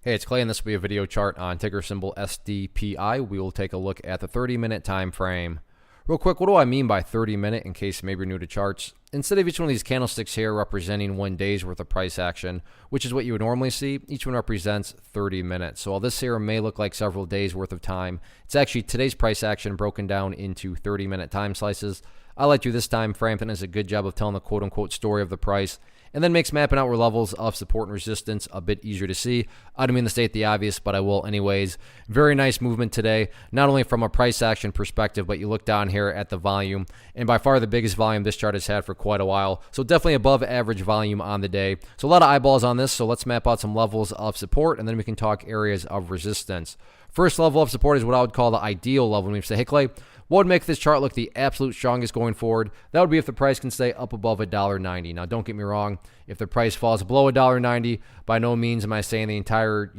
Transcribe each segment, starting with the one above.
Hey, it's Clay, and this will be a video chart on ticker symbol SDPI. We will take a look at the 30-minute time frame. Real quick, what do I mean by 30-minute in case maybe you're new to charts? Instead of each one of these candlesticks here representing 1 day's worth of price action, which is what you would normally see, each one represents 30 minutes. So while this here may look like several days worth of time, it's actually today's price action broken down into 30-minute time slices. I like to this time frame that does a good job of telling the quote-unquote story of the price, and then makes mapping out where levels of support and resistance a bit easier to see. I don't mean to state the obvious, but I will anyways. Very nice movement today, not only from a price action perspective, but you look down here at the volume, and by far the biggest volume this chart has had for quite a while. So definitely above average volume on the day. So a lot of eyeballs on this, so let's map out some levels of support, and then we can talk areas of resistance. First level of support is what I would call the ideal level. When we say, hey Clay, what would make this chart look the absolute strongest going forward? That would be if the price can stay up above $1.90. Now, don't get me wrong. If the price falls below $1.90, by no means am I saying the entire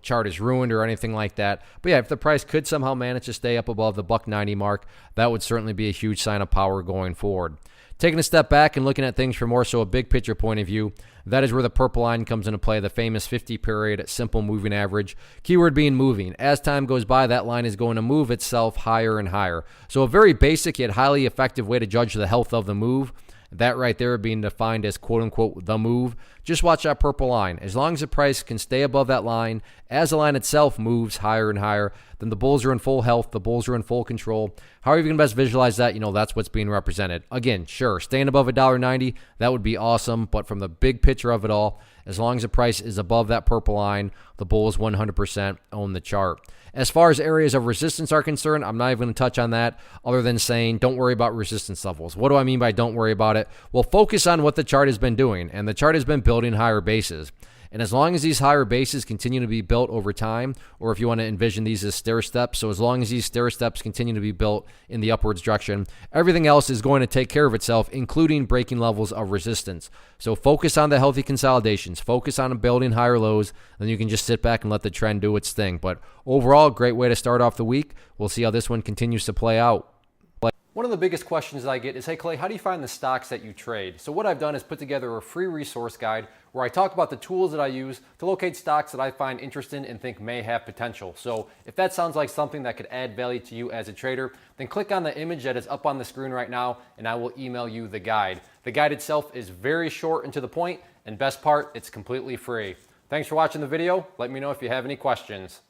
chart is ruined or anything like that. But yeah, if the price could somehow manage to stay up above the $1.90 mark, that would certainly be a huge sign of power going forward. Taking a step back and looking at things from more so a big picture point of view, that is where the purple line comes into play, the famous 50-period simple moving average. Keyword being moving. As time goes by, that line is going to move itself higher and higher. So a very basic yet highly effective way to judge the health of the move, that right there being defined as quote-unquote the move. Just watch that purple line. As long as the price can stay above that line, as the line itself moves higher and higher, then the bulls are in full health, the bulls are in full control. However you can best visualize that, that's what's being represented. Again, sure, staying above $1.90, that would be awesome, but from the big picture of it all, as long as the price is above that purple line, the bulls 100% own the chart. As far as areas of resistance are concerned, I'm not even going to touch on that other than saying don't worry about resistance levels. What do I mean by don't worry about it? Well, focus on what the chart has been doing, and the chart has been building higher bases. And as long as these higher bases continue to be built over time, or if you want to envision these as stair steps, so as long as these stair steps continue to be built in the upwards direction, everything else is going to take care of itself, including breaking levels of resistance. So focus on the healthy consolidations, focus on building higher lows, then you can just sit back and let the trend do its thing. But overall, great way to start off the week. We'll see how this one continues to play out. One of the biggest questions that I get is, hey Clay, how do you find the stocks that you trade? So what I've done is put together a free resource guide where I talk about the tools that I use to locate stocks that I find interesting and think may have potential. So if that sounds like something that could add value to you as a trader, then click on the image that is up on the screen right now and I will email you the guide. The guide itself is very short and to the point, and best part, it's completely free. Thanks for watching the video. Let me know if you have any questions.